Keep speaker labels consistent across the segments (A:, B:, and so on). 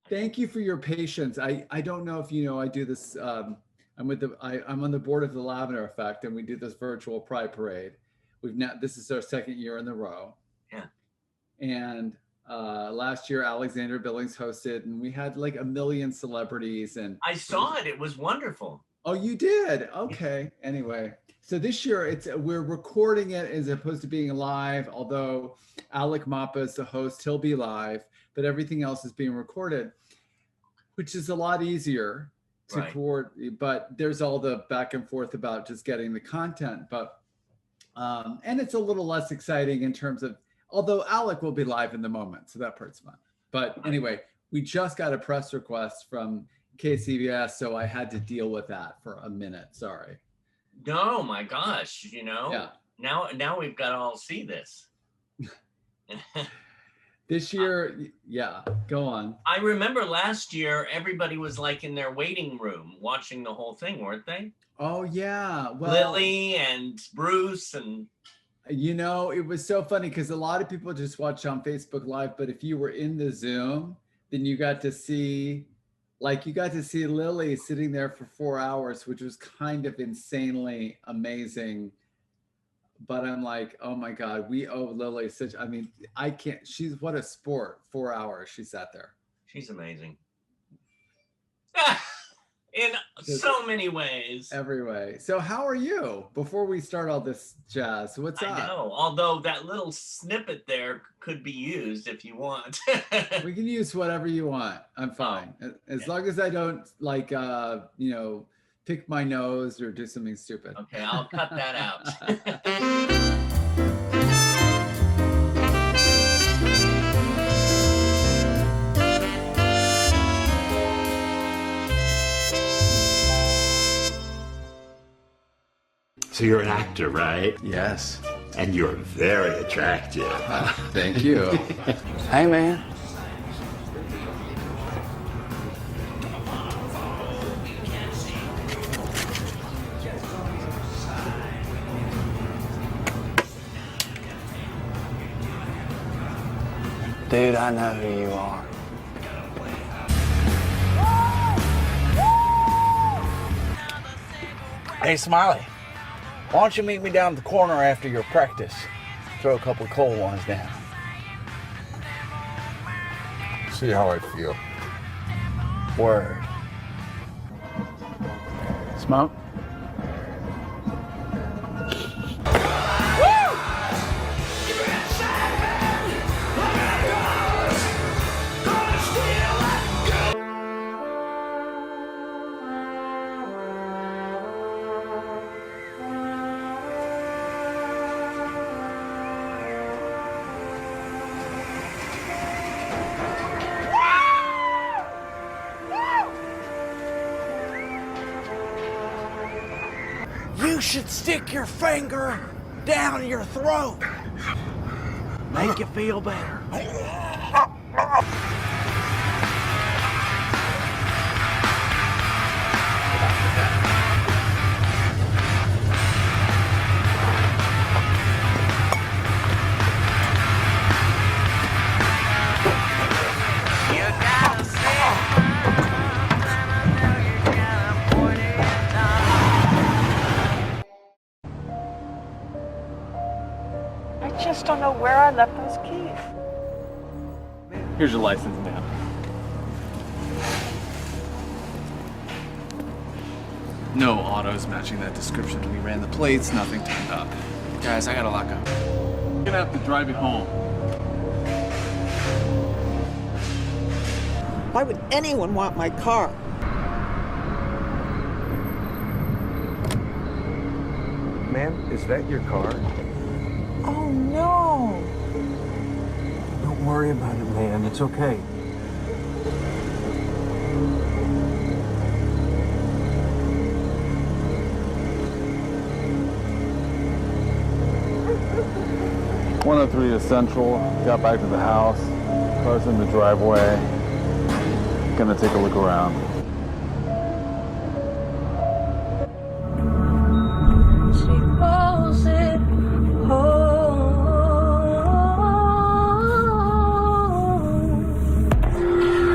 A: Thank you for your patience. I don't know if you know, I do this. I'm on the board of the Lavender Effect, and we do this virtual Pride Parade. This is our second year in a row.
B: Yeah.
A: And last year, Alexander Billings hosted, and we had like 1 million celebrities. And
B: I saw it. It was wonderful.
A: Oh, you did? Okay. Anyway, so this year we're recording it as opposed to being live. Although Alec Mapa is the host, he'll be live, but everything else is being recorded, which is a lot easier to coordinate. But there's all the back and forth about just getting the content. But and it's a little less exciting in terms of, although Alec will be live in the moment, so that part's fun. But anyway, we just got a press request from KCBS, so I had to deal with that for a minute. Sorry.
B: No, my gosh, yeah. Now we've got to all see this.
A: This year, yeah, go on.
B: I remember last year, everybody was like in their waiting room watching the whole thing, weren't they?
A: Oh, yeah.
B: Well, Lily and Bruce and...
A: it was so funny because a lot of people just watched on Facebook Live, but if you were in the Zoom, then you got to see Lily sitting there for 4 hours, which was kind of insanely amazing. But I'm like, oh my God, we owe Lily what a sport. 4 hours she sat there.
B: She's amazing. In so many ways.
A: Every way. So how are you? Before we start all this jazz, what's up?
B: I know, although that little snippet there could be used if you want.
A: We can use whatever you want. I'm fine. As long as I don't pick my nose or do something stupid.
B: Okay, I'll cut that out.
C: So you're an actor, right?
A: Yes.
C: And you're very attractive.
A: Thank you.
D: Hey, man. Dude, I know who you are. Hey, Smiley. Why don't you meet me down at the corner after your practice? Throw a couple of cold ones down.
E: See how I feel.
D: Word. Smoke? You should stick your finger down your throat. Make you feel better.
F: I just don't know where I left those keys.
G: Here's your license now. No autos matching that description. We ran the plates, nothing turned up.
D: Guys, I gotta lock up.
G: You're gonna have to drive you home.
F: Why would anyone want my car?
E: Ma'am, is that your car?
F: Oh no!
E: Don't worry about it, ma'am. It's okay.
H: .103 is Central. Got back to the house. Car's in the driveway. Gonna take a look around.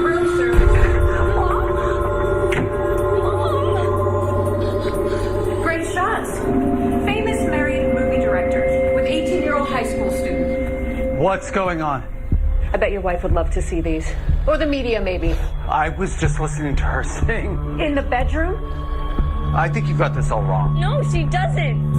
I: Room service What's going on?
F: I bet your wife would love to see these. Or the media, maybe.
I: I was just listening to her sing.
F: In the bedroom?
I: I think you got this all wrong.
F: No, she doesn't.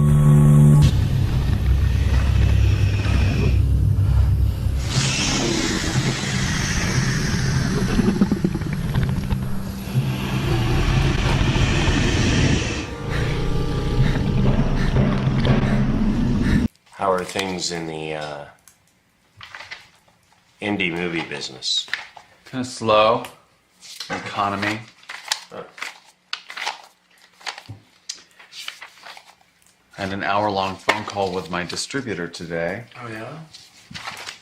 J: How are things in the indie movie business?
G: Kind of slow. Economy. I had an hour-long phone call with my distributor today.
J: Oh, yeah?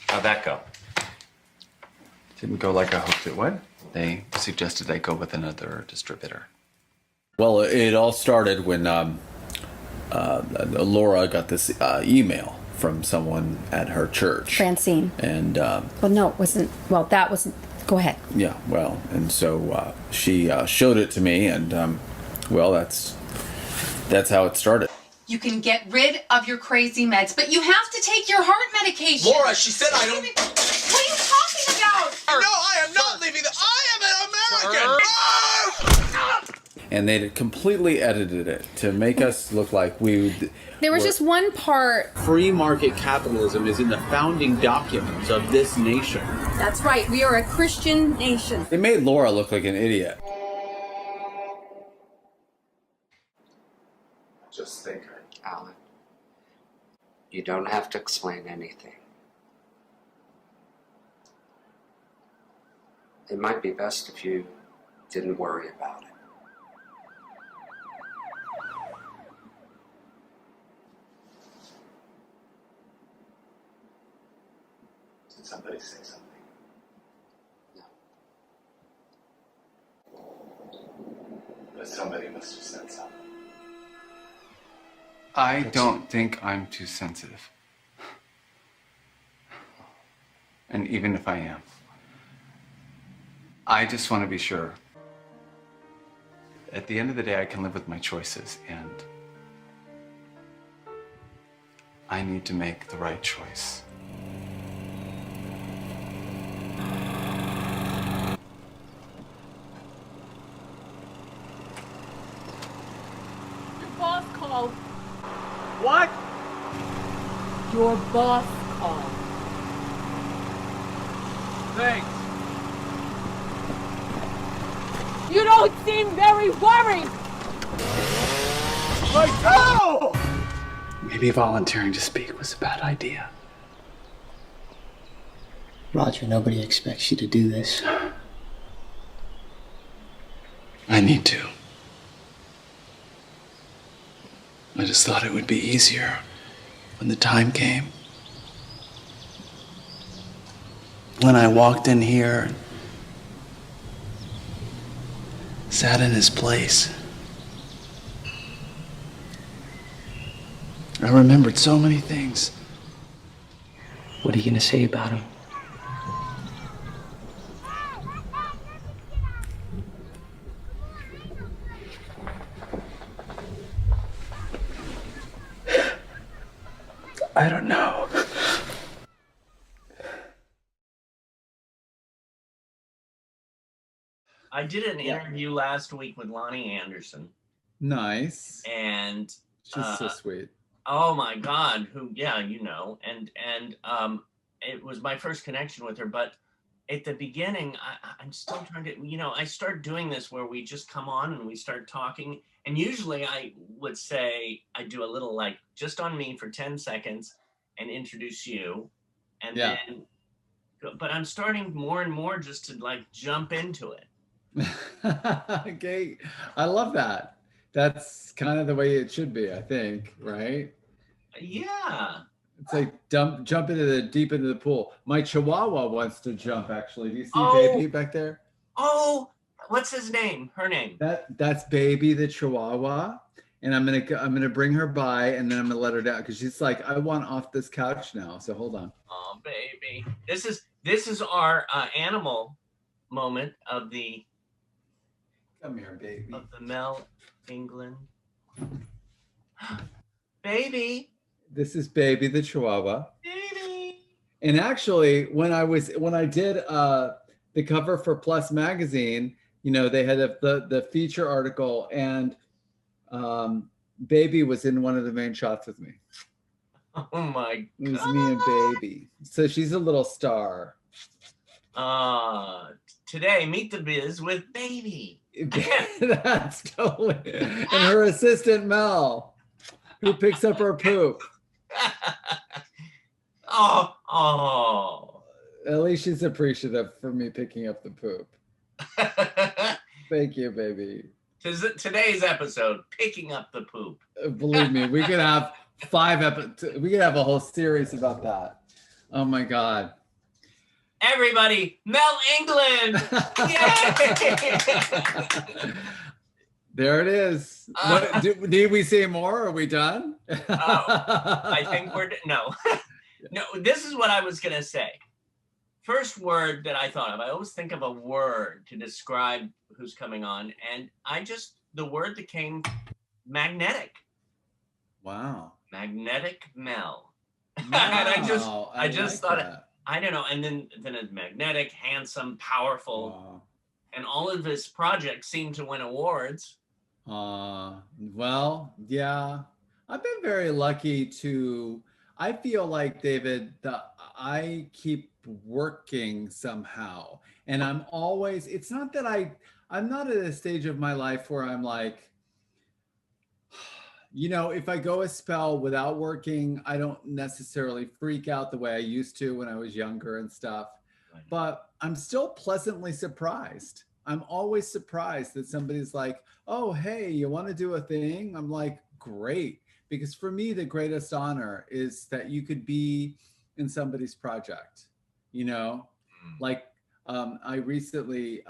J: How'd that go?
G: Didn't go like I hoped it would. They suggested I go with another distributor.
K: Well, it all started when Laura got this email from someone at her church.
L: Francine.
K: And
L: well, no, it wasn't. Well, that wasn't. Go ahead.
K: Yeah, well, and so she showed it to me, and well, that's how it started.
M: You can get rid of your crazy meds, but you have to take your heart medication.
N: Laura, she said I don't.
M: What are you talking about?
N: No, I am not leaving. I am an American.
K: And they completely edited it to make us look like
L: There was just one part.
O: Free market capitalism is in the founding documents of this nation.
L: That's right. We are a Christian nation.
K: It made Laura look like an idiot.
G: Just think.
P: Alan, you don't have to explain anything. It might be best if you didn't worry about it.
G: Did somebody say something?
P: No.
G: But somebody must have said something. I don't think I'm too sensitive. And even if I am, I just want to be sure. At the end of the day, I can live with my choices, and I need to make the right choice.
F: Your boss called.
I: What?
F: Your boss called.
I: Thanks.
F: You don't seem very worried.
I: Like, oh!
G: Maybe volunteering to speak was a bad idea.
Q: Roger, nobody expects you to do this.
G: I need to. I just thought it would be easier when the time came. When I walked in here and sat in his place. I remembered so many things.
Q: What are you gonna say about him?
G: I don't know.
B: I did an interview last week with Lonnie Anderson.
A: Nice.
B: And
A: she's so sweet.
B: Oh my God, you know, and it was my first connection with her, but at the beginning, I'm still trying to, you know, I start doing this where we just come on and we start talking, and usually I would say, I do a little like, just on me for 10 seconds and introduce you, and then, but I'm starting more and more just to like jump into it.
A: Okay, I love that. That's kind of the way it should be, I think, right?
B: Yeah.
A: It's like jump deep into the pool. My Chihuahua wants to jump. Actually, do you see Baby back there?
B: Oh, what's his name? Her name?
A: That's Baby the Chihuahua, and I'm gonna bring her by, and then I'm gonna let her down because she's like, I want off this couch now. So hold on.
B: Oh, baby, this is our animal moment of the.
A: Come here, baby.
B: Of the Mel England. Baby.
A: This is Baby the Chihuahua.
B: Baby.
A: And actually, when I did the cover for Plus magazine, you know, they had the feature article, and Baby was in one of the main shots with me.
B: Oh my God.
A: It was me and Baby. So she's a little star.
B: Today, Meet the Biz with Baby.
A: That's totally. And her assistant Mel, who picks up her poop.
B: Oh.
A: At least she's appreciative for me picking up the poop. Thank you, baby.
B: Today's episode, picking up the poop.
A: Believe me, we could have 5 episodes. We could have a whole series about that. Oh my God.
B: Everybody, Mel England. Yay!
A: There it is. Did we say more? Are we done?
B: I think no. This is what I was gonna say. First word that I thought of. I always think of a word to describe who's coming on, and the word that came, magnetic.
A: Wow.
B: Magnetic Mel.
A: Wow,
B: and I just thought
A: that.
B: it. I don't know. And then it's magnetic, handsome, powerful.
A: Wow.
B: And all of his projects seem to win awards.
A: Well, yeah. I've been very lucky I feel like, David, I keep working somehow. And I'm always, it's not that I'm not at a stage of my life where I'm like, you know, if I go a spell without working, I don't necessarily freak out the way I used to when I was younger and stuff. Right. But I'm still pleasantly surprised. I'm always surprised that somebody's like, oh, hey, you want to do a thing? I'm like, great. Because for me, the greatest honor is that you could be in somebody's project, you know, like I recently,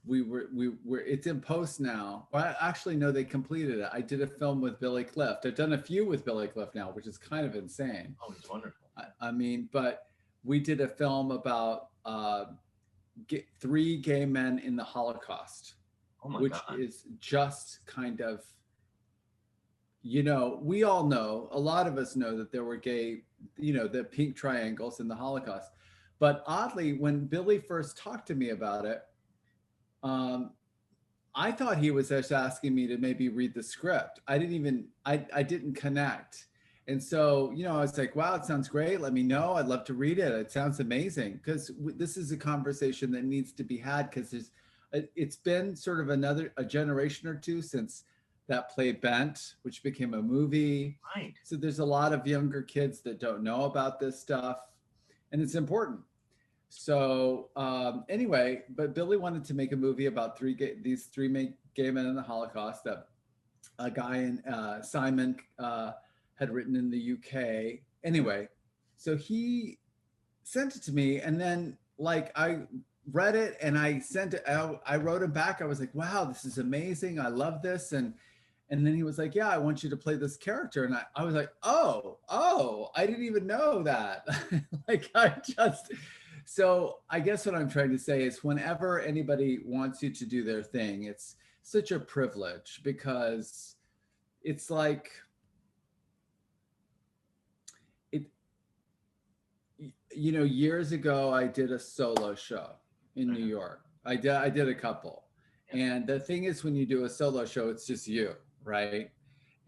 A: it's in post now. Well, actually, no, they completed it. I did a film with Billy Clift. I've done a few with Billy Clift now, which is kind of insane.
B: Oh, it's wonderful.
A: I mean, but we did a film about 3 gay men in the Holocaust, which is just kind of, you know, we all know, a lot of us know that there were gay, you know, the pink triangles in the Holocaust. But oddly, when Billy first talked to me about it, I thought he was just asking me to maybe read the script. I didn't connect. And so, you know, I was like, wow, it sounds great. Let me know. I'd love to read it. It sounds amazing. Because this is a conversation that needs to be had, because it's been sort of a generation or two since that play Bent, which became a movie.
B: Right. So
A: there's a lot of younger kids that don't know about this stuff, and it's important. So anyway, but Billy wanted to make a movie about these three gay men in the Holocaust that a guy in Simon had written in the UK. Anyway, so he sent it to me, and then like I read it and I sent it out. I wrote him back. I was like, wow, this is amazing. I love this. And then he was like, yeah, I want you to play this character. And I was like, oh, I didn't even know that. So I guess what I'm trying to say is, whenever anybody wants you to do their thing, it's such a privilege, because it's like, you know, years ago, I did a solo show in New York. I did a couple. And the thing is, when you do a solo show, it's just you, right?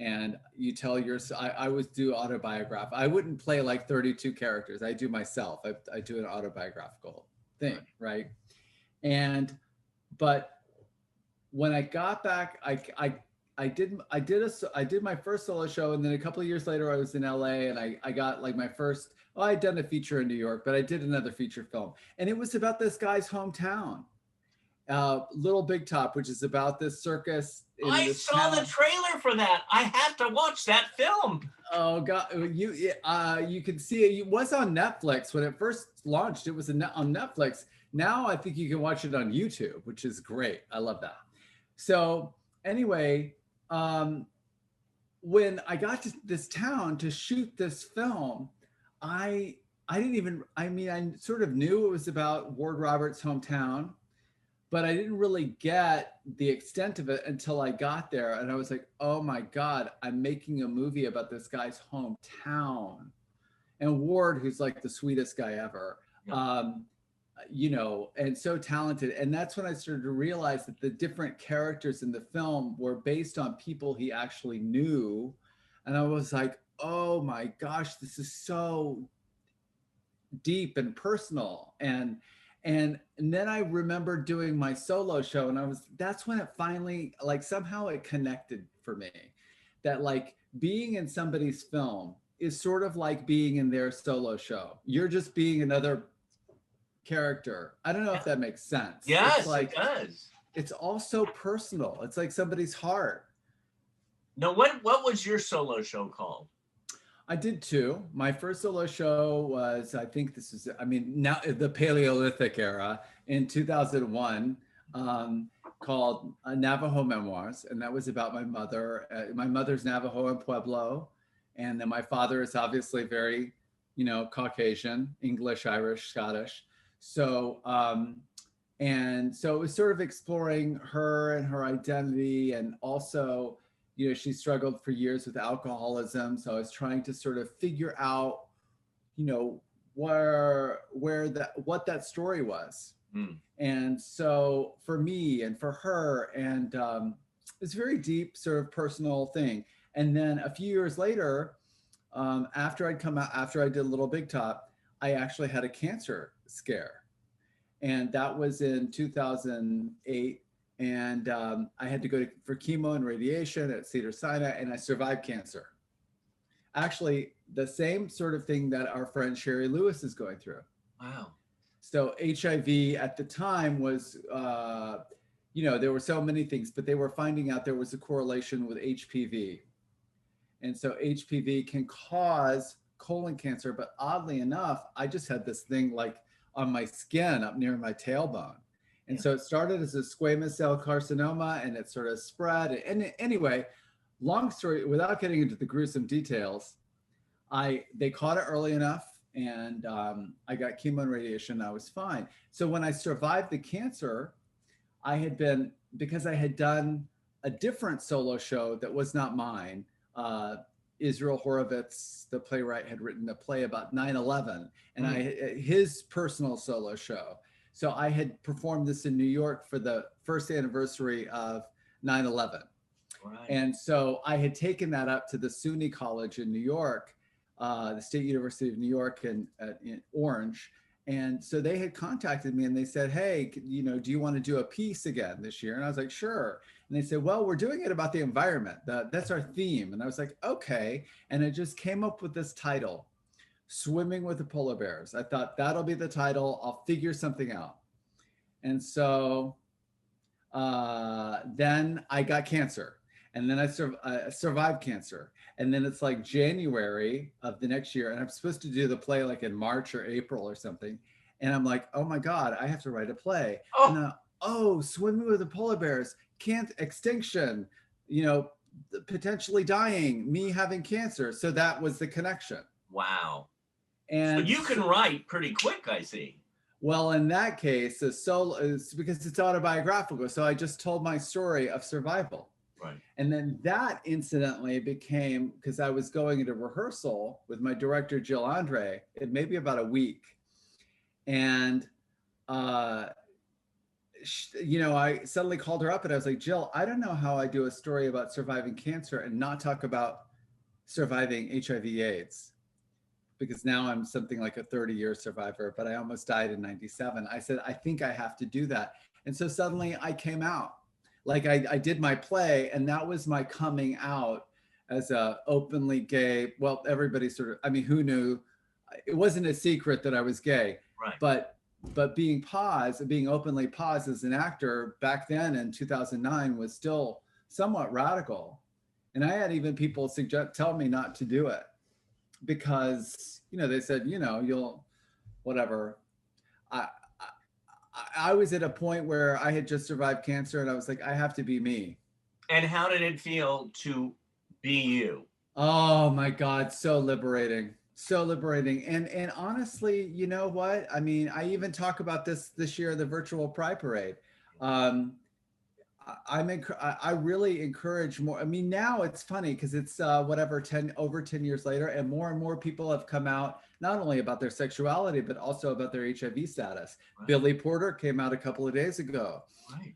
A: And you tell I always do autobiographical. I wouldn't play like 32 characters. I do myself. I do an autobiographical thing, right? But when I got back, I did my first solo show, and then a couple of years later, I was in LA, and I got like my first. I'd done a feature in New York, but I did another feature film, and it was about this guy's hometown, Little Big Top, which is about this circus.
B: I saw the trailer for that. I have to watch that film.
A: Oh God, you can see it. It was on Netflix when it first launched. It was on Netflix. Now I think you can watch it on YouTube, which is great. I love that. So anyway, when I got to this town to shoot this film, I sort of knew it was about Ward Roberts' hometown, but I didn't really get the extent of it until I got there. And I was like, oh my God, I'm making a movie about this guy's hometown. and Ward, who's like the sweetest guy ever.
B: Yeah.
A: You know, and so talented. And that's when I started to realize that the different characters in the film were based on people he actually knew. And I was like, oh my gosh, this is so deep and personal. And then I remember doing my solo show, and that's when it finally, like, somehow it connected for me, that like being in somebody's film is sort of like being in their solo show. You're just being another character. I don't know if that makes sense.
B: Yes,
A: it's like,
B: it does.
A: It's also personal. It's like somebody's heart.
B: No, what was your solo show called?
A: I did two. My first solo show was, I think this is, I mean, now the Paleolithic era in 2001, called Navajo Memoirs. And that was about my mother. My mother's Navajo and Pueblo. And then my father is obviously very, you know, Caucasian, English, Irish, Scottish. So, and so it was sort of exploring her and her identity, and also, you know, she struggled for years with alcoholism. So I was trying to sort of figure out, you know, what that story was. And so for me and for her, and it's a very deep sort of personal thing. And then a few years later, after I'd come out, after I did Little Big Top, I actually had a cancer scare. And that was in 2008. And I had to go for chemo and radiation at Cedars-Sinai, and I survived cancer. Actually, the same sort of thing that our friend Sherry Lewis is going through.
B: Wow.
A: So HIV at the time was, you know, there were so many things, but they were finding out there was a correlation with HPV. And so HPV can cause colon cancer, but oddly enough, I just had this thing like on my skin up near my tailbone. And so it started as a squamous cell carcinoma, and it sort of spread. And anyway, long story, without getting into the gruesome details, they caught it early enough, and I got chemo and radiation. I was fine. So when I survived the cancer, because I had done a different solo show that was not mine. Israel Horovitz, the playwright, had written a play about 9/11, and his personal solo show. So I had performed this in New York for the first anniversary of 9/11.
B: Right.
A: And so I had taken that up to the SUNY College in New York, the State University of New York in Orange. And so they had contacted me and they said, hey, you know, do you want to do a piece again this year? And I was like, sure. And they said, well, we're doing it about the environment. That's our theme. And I was like, okay. And I just came up with this title, Swimming with the Polar Bears. I thought that'll be the title. I'll figure something out. And so then I got cancer. And then I survived cancer. And then it's like January of the next year. And I'm supposed to do the play like in March or April or something. And I'm like, oh my God, I have to write a play. Swimming with the polar bears, extinction, you know, potentially dying, me having cancer. So that was the connection.
B: Wow.
A: And
B: so you can write pretty quick, I see.
A: Well, in that case, it's because it's autobiographical. So I just told my story of survival.
B: Right.
A: And then that incidentally became, because I was going into rehearsal with my director, Jill Andre, it may be about a week. And, you know, I suddenly called her up and I was like, Jill, I don't know how I do a story about surviving cancer and not talk about surviving HIV/AIDS. Because now I'm something like a 30-year survivor, but I almost died in 97. I said, I think I have to do that. And so suddenly I came out. Like I did my play, and that was my coming out as a openly gay. Well, everybody sort of, I mean, who knew? It wasn't a secret that I was gay,
B: right?
A: But being openly paused as an actor back then in 2009 was still somewhat radical. And I had even people tell me not to do it because, you know, they said, you know, you'll, whatever. I was at a point where I had just survived cancer and I was like, I have to be me.
B: And how did it feel to be you?
A: Oh my God, so liberating. So liberating. And honestly, you know what? I mean, I even talk about this year, the virtual Pride Parade. I really encourage more. I mean, now it's funny because it's over 10 years later, and more people have come out, not only about their sexuality, but also about their HIV status.
B: Right.
A: Billy Porter came out a couple of days ago.
B: Right.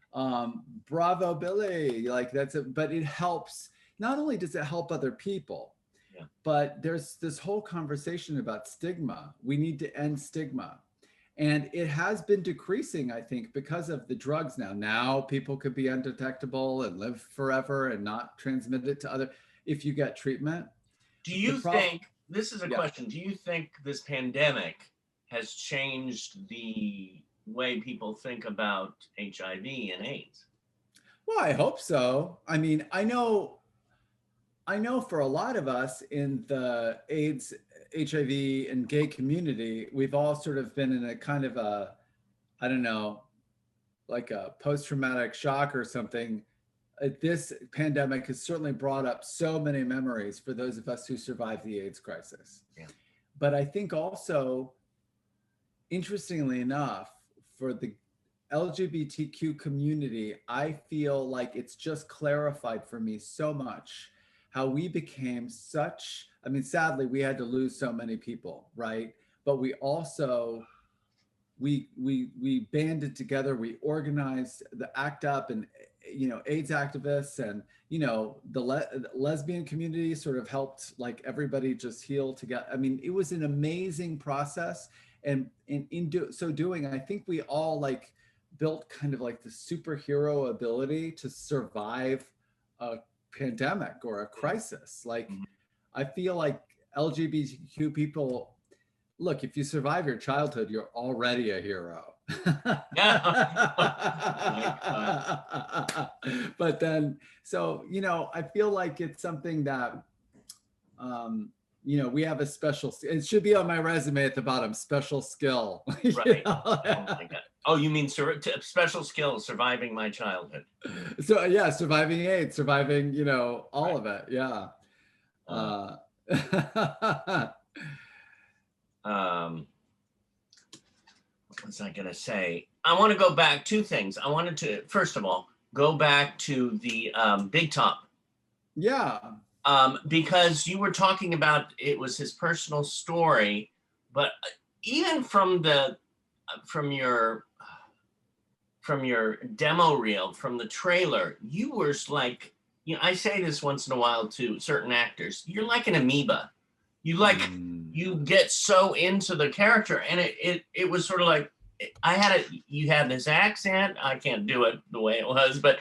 A: Bravo, Billy. Like but it helps. Not only does it help other people, but there's this whole conversation about stigma. We need to end stigma. And it has been decreasing, I think, because of the drugs now. Now people could be undetectable and live forever and not transmit it to other if you get treatment.
B: Do you think, this is a question, do you think this pandemic has changed the way people think about HIV and AIDS?
A: Well, I hope so. I mean, I know for a lot of us in the AIDS, HIV, and gay community, we've all sort of been in a kind of a, I don't know, like a post-traumatic shock or something. This pandemic has certainly brought up so many memories for those of us who survived the AIDS crisis.
B: Yeah.
A: But I think also, interestingly enough, for the LGBTQ community, I feel like it's just clarified for me so much how we became such, I mean, sadly, we had to lose so many people, right? But we also, we banded together, we organized the ACT UP and, you know, AIDS activists and, you know, the lesbian community sort of helped like everybody just heal together. I mean, it was an amazing process. And so doing, I think we all like built kind of like the superhero ability to survive a pandemic or a crisis. Like, I feel like LGBTQ people, look, if you survive your childhood, you're already a hero. But then, so, you know, I feel like it's something that, you know, we have a special, it should be on my resume at the bottom, special skill.
B: Right. Oh my God. Oh, you mean special skills, surviving my childhood.
A: So yeah, surviving AIDS, surviving, you know, all of it. Yeah.
B: What was I gonna say? I want to go back two things. I wanted to, first of all, go back to the Big Top.
A: Yeah.
B: Because you were talking about it was his personal story, but even from your demo reel, from the trailer, you were like, you know, I say this once in a while to certain actors, you're like an amoeba. You like, you get so into the character, and it was sort of like, you had this accent. I can't do it the way it was, but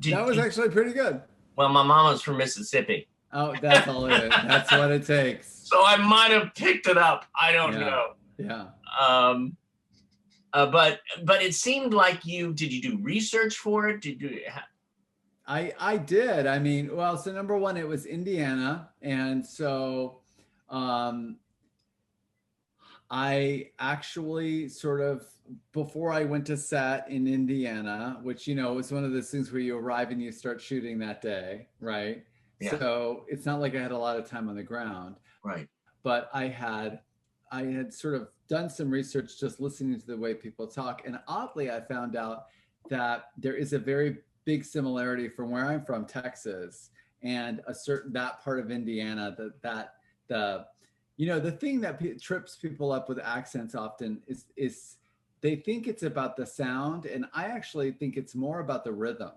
A: that was actually pretty good.
B: Well, my mama's from Mississippi.
A: Oh, that's all it is. That's what it takes. So
B: I might have picked it up. I don't know.
A: Yeah.
B: But it seemed like did you do research for it?
A: I did. I mean, well, so number one, it was Indiana. And so I actually sort of, before I went to set in Indiana, which, you know, was one of those things where you arrive and you start shooting that day, right? Yeah. So it's not like I had a lot of time on the ground.
B: Right.
A: But I had sort of done some research just listening to the way people talk. And oddly, I found out that there is a very big similarity from where I'm from, Texas, and that part of Indiana, you know, the thing that trips people up with accents often is they think it's about the sound. And I actually think it's more about the rhythm.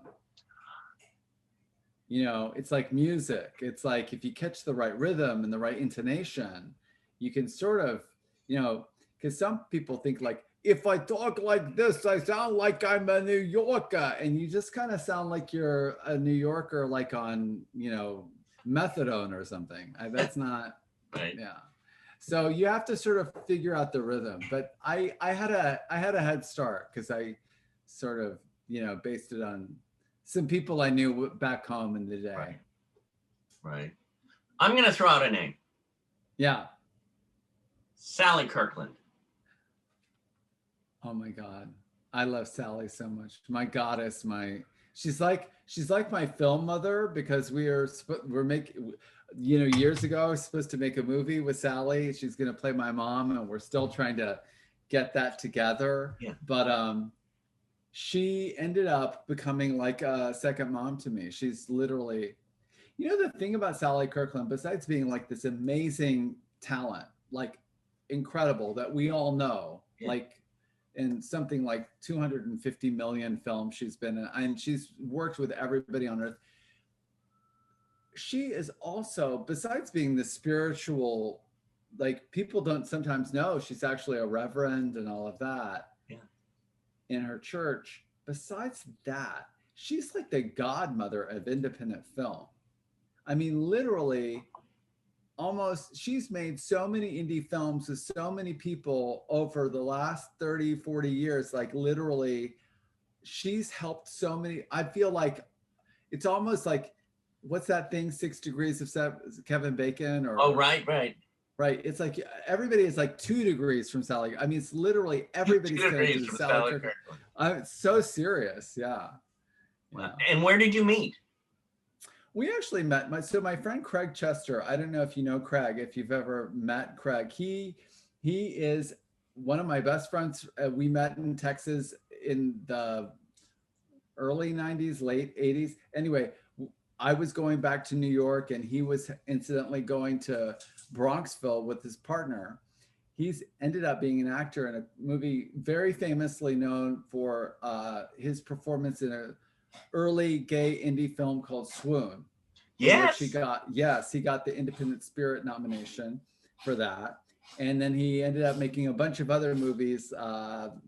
A: You know, it's like music. It's like if you catch the right rhythm and the right intonation, you can sort of, you know, because some people think like, if I talk like this, I sound like I'm a New Yorker. And you just kind of sound like you're a New Yorker, like on, you know, methadone or something. That's not,
B: right.
A: Yeah. So you have to sort of figure out the rhythm. But I had a head start because I sort of, you know, based it on some people I knew back home in the day.
B: Right. Right. I'm going to throw out a name.
A: Yeah.
B: Sally Kirkland.
A: Oh my God. I love Sally so much. My goddess, she's like my film mother, because we're making, you know, years ago, I was supposed to make a movie with Sally. She's going to play my mom, and we're still trying to get that together.
B: Yeah.
A: But she ended up becoming like a second mom to me. She's literally, you know, the thing about Sally Kirkland, besides being like this amazing talent, like incredible that we all know,
B: Yeah.
A: like in something like 250 million films she's been in, and she's worked with everybody on earth. She is also, besides being the spiritual, like people don't sometimes know she's actually a reverend and all of that in her church. Besides that, she's like the godmother of independent film. I mean, literally, almost, she's made so many indie films with so many people over the last 30, 40 years. Like literally, she's helped so many. I feel like it's almost like, what's that thing, 6 Degrees of Kevin Bacon? Or
B: Oh, right.
A: Right. It's like everybody is like 2 degrees from Sally. I mean, it's literally everybody's
B: 2
A: connected
B: degrees
A: to
B: from
A: Sally
B: Sally
A: Kirkland.
B: Kirkland.
A: I'm so serious. Yeah.
B: Wow. And where did you meet?
A: We actually met my friend Craig Chester. I don't know if you know Craig, if you've ever met Craig. He is one of my best friends. We met in Texas in the early 90s, late 80s. Anyway, I was going back to New York and he was incidentally going to Bronxville with his partner. He's ended up being an actor in a movie very famously known for his performance in an early gay indie film called Swoon.
B: Yes.
A: He got the Independent Spirit nomination for that. And then he ended up making a bunch of other movies. Let's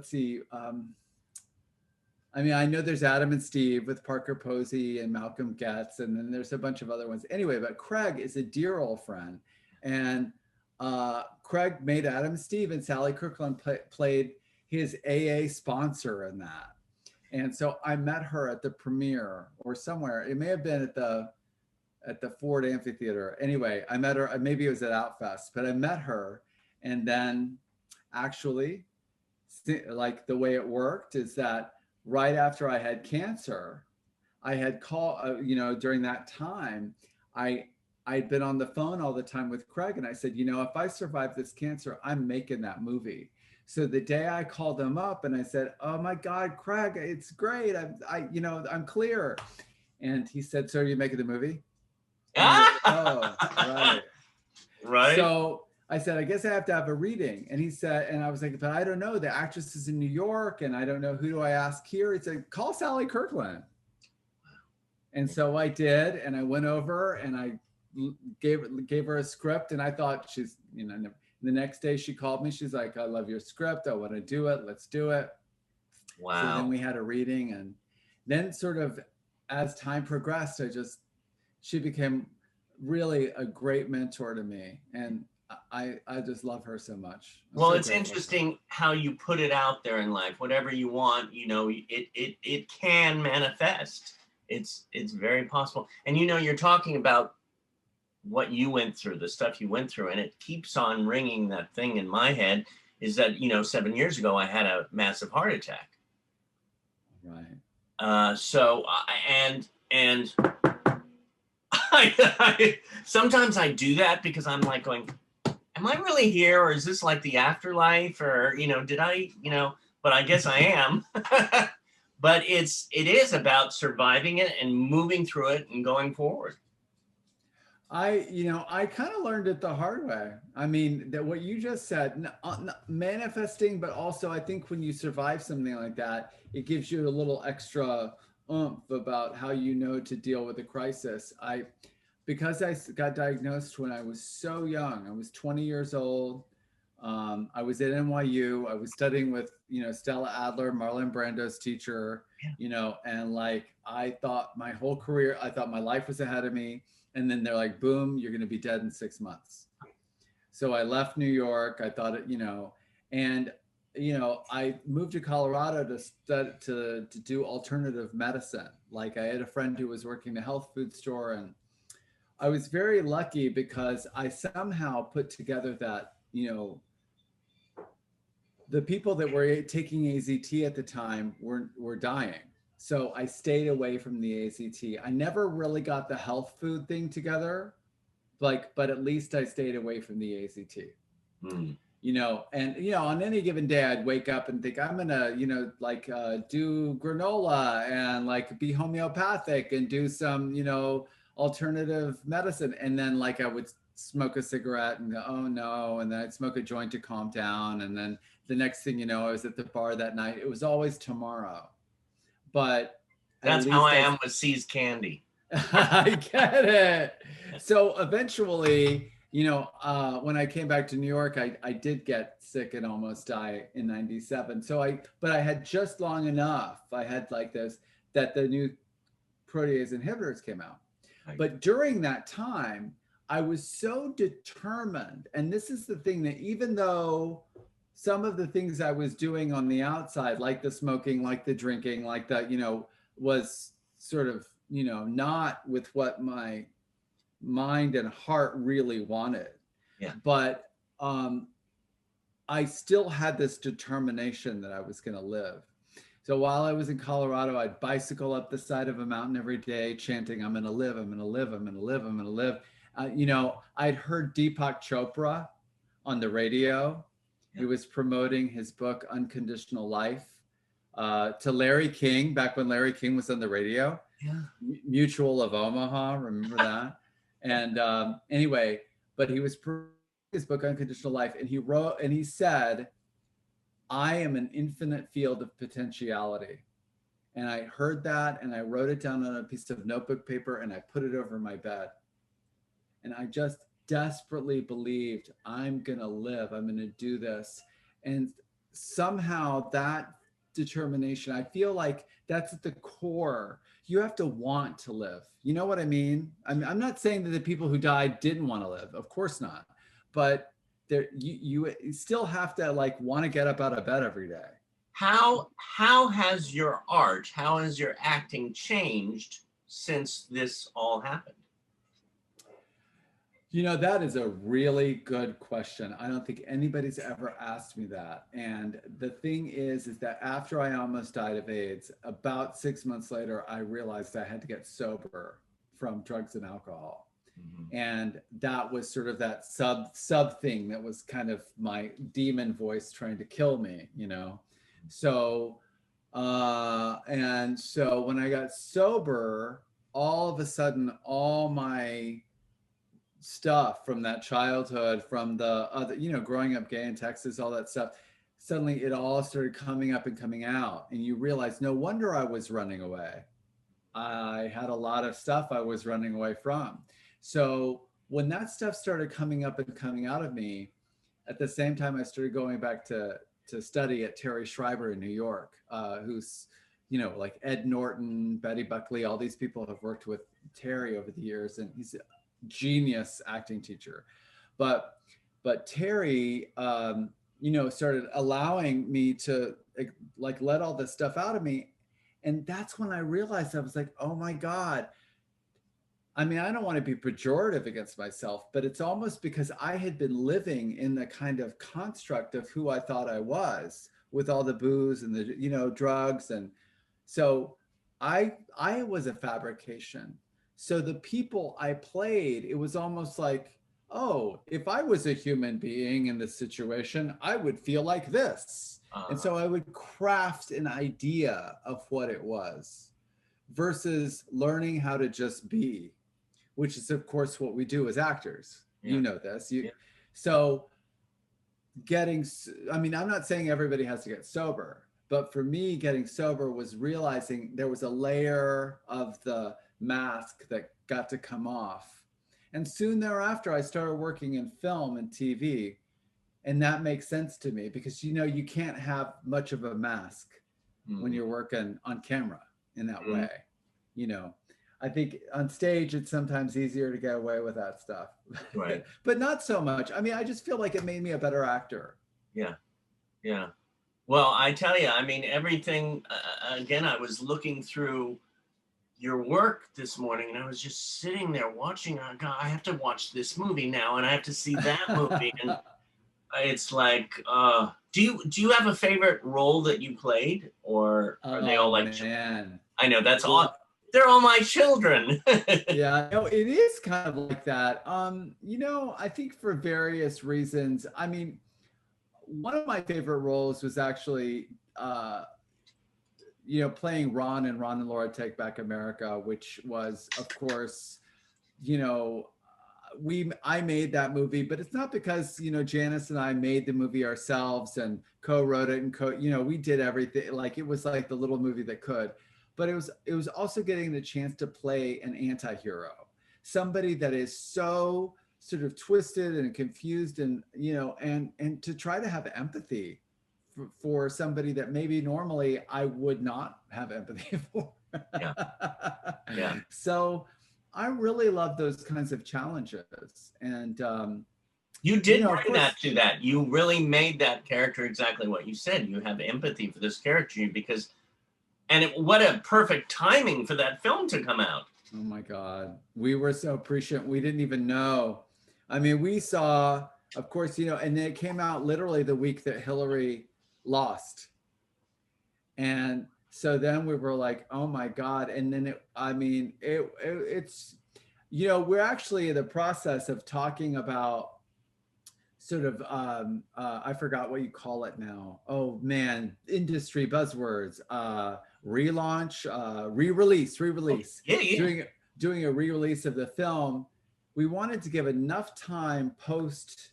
A: see. I mean, I know there's Adam and Steve with Parker Posey and Malcolm Getz, and then there's a bunch of other ones. Anyway, but Craig is a dear old friend. And Craig made Adam and Steve, and Sally Kirkland played his AA sponsor in that. And so I met her at the premiere or somewhere. It may have been at the Ford Amphitheater. Anyway, I met her, maybe it was at Outfest, but I met her. And then actually, like the way it worked is that right after I had cancer, I had called, during that time, I'd been on the phone all the time with Craig. And I said, if I survive this cancer, I'm making that movie. So the day I called him up and I said, oh my God, Craig, it's great. I'm clear. And he said, so are you making the movie? Oh, right.
B: Right.
A: So I said, I guess I have to have a reading. And he said, and I was like, but I don't know. The actress is in New York and I don't know, who do I ask here? He said, call Sally Kirkland. And so I did. And I went over and I gave her a script. And I thought she's, the next day she called me. She's like, I love your script. I want to do it. Let's do it.
B: Wow.
A: So then we had a reading. And then sort of as time progressed, she became really a great mentor to me. And I just love her so much.
B: Well, it's interesting how you put it out there in life. Whatever you want, it can manifest. It's very possible. And you're talking about what you went through, the stuff you went through, and it keeps on ringing that thing in my head is that 7 years ago I had a massive heart attack.
A: Right.
B: So I sometimes I do that because I'm like going, am I really here, or is this like the afterlife, or did I but I guess I am. But it is about surviving it and moving through it and going forward.
A: I kind of learned it the hard way. I mean, that what you just said, manifesting, but also I think when you survive something like that, it gives you a little extra oomph about how to deal with a crisis. Because I got diagnosed when I was so young, I was 20 years old. I was at NYU. I was studying with, Stella Adler, Marlon Brando's teacher, and like, I thought my whole career, I thought my life was ahead of me. And then they're like, boom, you're going to be dead in 6 months. So I left New York. I thought, I moved to Colorado to do alternative medicine. Like I had a friend who was working in a health food store, and I was very lucky because I somehow put together that, the people that were taking AZT at the time were dying. So I stayed away from the AZT. I never really got the health food thing together, but at least I stayed away from the AZT.
B: Mm.
A: On any given day, I'd wake up and think I'm gonna, do granola and like be homeopathic and do some, alternative medicine. And then like I would smoke a cigarette and go, oh no, and then I'd smoke a joint to calm down, and then the next thing you know, I was at the bar that night. It was always tomorrow, but
B: that's how I am with C's Candy.
A: I get it. So eventually, you know, when I came back to New York, I did get sick and almost die in '97. But I had just long enough. I had like this, that the new protease inhibitors came out. But during that time, I was so determined. And this is the thing, that even though some of the things I was doing on the outside, like the smoking, like the drinking, like the, you know, was sort of, you know, not with what my mind and heart really wanted.
B: Yeah.
A: But I still had this determination that I was going to live. So while I was in Colorado, I'd bicycle up the side of a mountain every day, chanting, I'm going to live, I'm going to live, I'm going to live, I'm going to live. You know, I'd heard Deepak Chopra on the radio. Yeah. He was promoting his book, Unconditional Life, to Larry King, back when Larry King was on the radio.
B: Yeah.
A: Mutual of Omaha, remember that? And anyway, but he was promoting his book, Unconditional Life, and he wrote, and he said, I am an infinite field of potentiality. And I heard that, and I wrote it down on a piece of notebook paper, and I put it over my bed. And I just desperately believed, I'm going to live, I'm going to do this. And somehow that determination, I feel like that's at the core. You have to want to live. You know what I mean? I'm not saying that the people who died didn't want to live. Of course not. But there, you still have to like want to get up out of bed every day.
B: How has your art, how has your acting changed since this all happened?
A: You know, that is a really good question. I don't think anybody's ever asked me that. And the thing is that after I almost died of AIDS, about 6 months later, I realized I had to get sober from drugs and alcohol. Mm-hmm. And that was sort of that sub thing that was kind of my demon voice trying to kill me, you know? So, and so when I got sober, all of a sudden, all my stuff from that childhood, from the other, you know, growing up gay in Texas, all that stuff, suddenly it all started coming up and coming out. And you realize, no wonder I was running away. I had a lot of stuff I was running away from. So when that stuff started coming up and coming out of me, at the same time, I started going back to study at Terry Schreiber in New York, who's, you know, like Ed Norton, Betty Buckley, all these people have worked with Terry over the years, and he's a genius acting teacher. But Terry, you know, started allowing me to like let all this stuff out of me. And that's when I realized, I was like, oh my God. I mean, I don't want to be pejorative against myself, but it's almost because I had been living in the kind of construct of who I thought I was, with all the booze and the, you know, drugs. And so I was a fabrication. So the people I played, it was almost like, oh, if I was a human being in this situation, I would feel like this. And so I would craft an idea of what it was versus learning how to just be, which is, of course, what we do as actors. Yeah. You know this. So I mean, I'm not saying everybody has to get sober, but for me, getting sober was realizing there was a layer of the mask that got to come off. And soon thereafter, I started working in film and TV. And that makes sense to me because, you know, you can't have much of a mask when you're working on camera in that way. You know, I think on stage, it's sometimes easier to get away with that stuff,
B: right?
A: But not so much. I mean, I just feel like it made me a better actor.
B: Yeah. Yeah. Well, I tell you, I mean, everything, again, I was looking through your work this morning and I was just sitting there watching, God, I have to watch this movie now and I have to see that movie. And it's like, do you have a favorite role that you played, or are they all like?
A: Man.
B: I know that's all. They're all my children.
A: Yeah, no, it is kind of like that. You know, I think for various reasons. I mean, one of my favorite roles was actually, you know, playing Ron and Laura Take Back America, which was, of course, you know, I made that movie, but it's not because, Janice and I made the movie ourselves and co-wrote it and we did everything. Like, it was like the little movie that could, but it was also getting the chance to play an anti-hero, somebody that is so sort of twisted and confused and, and to try to have empathy for somebody that maybe normally I would not have empathy for.
B: Yeah. Yeah.
A: So I really love those kinds of challenges. And
B: you did bring that to that. You really made that character exactly what you said. You have empathy for this character because, what a perfect timing for that film to come out.
A: Oh my God. We were so appreciative. We didn't even know. I mean, we saw, of course, and it came out literally the week that Hillary lost. And so then we were like, oh my God. And then it's, we're actually in the process of talking about sort of, I forgot what you call it now. Oh man, industry buzzwords, relaunch, re-release.
B: Yeah.
A: Doing a re-release of the film. We wanted to give enough time post,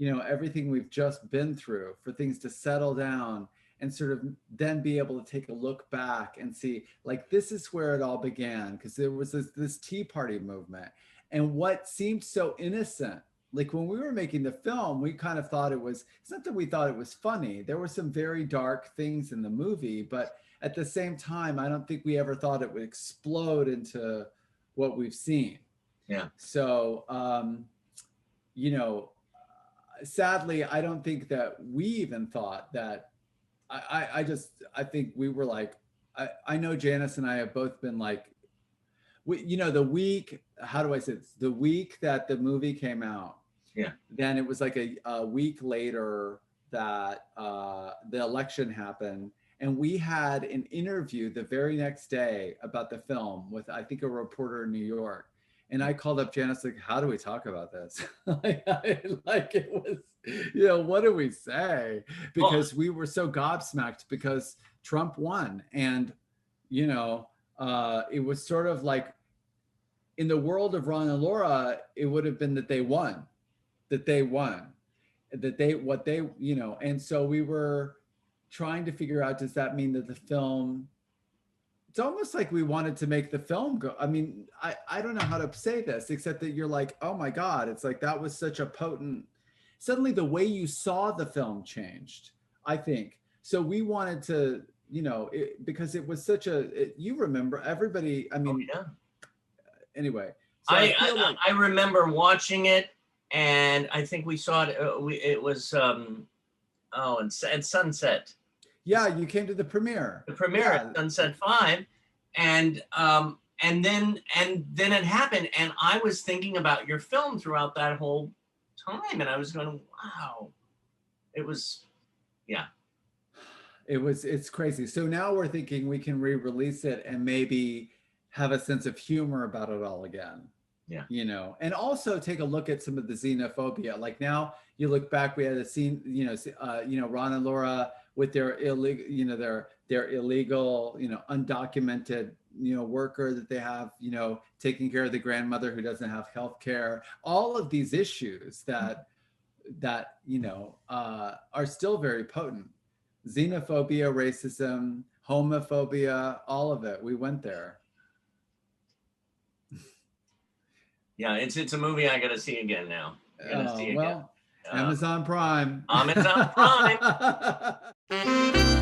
A: everything we've just been through for things to settle down and sort of then be able to take a look back and see, like, this is where it all began, because there was this Tea Party movement. And what seemed so innocent, like when we were making the film, we kind of thought it's not that we thought it was funny. There were some very dark things in the movie, but at the same time, I don't think we ever thought it would explode into what we've seen.
B: Yeah.
A: So, sadly, I don't think that we even thought that. I think we were like, I know Janice and I have both been like, the week, how do I say this? The week that the movie came out,
B: yeah.
A: Then it was like a week later that the election happened. And we had an interview the very next day about the film with, I think, a reporter in New York. And I called up Janice, like, how do we talk about this? like it was, what do we say? Because we were so gobsmacked because Trump won. And, it was sort of like, in the world of Ron and Laura, it would have been that they won. And so we were trying to figure out, does that mean that the film, it's almost like we wanted to make the film go. I mean, I don't know how to say this, except that you're like, oh my God, it's like, that was such a potent, suddenly the way you saw the film changed, I think. So we wanted to, because it was such you remember everybody, I mean,
B: oh, yeah.
A: Anyway. So
B: I remember watching it, and I think we saw it, it was, at Sunset.
A: Yeah, you came to the premiere.
B: The premiere at Sunset 5, and then it happened, and I was thinking about your film throughout that whole time, and I was going, wow, it was, yeah.
A: It's crazy. So now we're thinking we can re-release it and maybe have a sense of humor about it all again.
B: Yeah.
A: And also take a look at some of the xenophobia. Like now you look back, we had a scene, Ron and Laura with their illegal, their illegal, undocumented, worker that they have, taking care of the grandmother who doesn't have health care. All of these issues that are still very potent. Xenophobia, racism, homophobia, all of it. We went there.
B: Yeah, it's a movie I gotta see again now.
A: Amazon Prime.
B: Amazon Prime.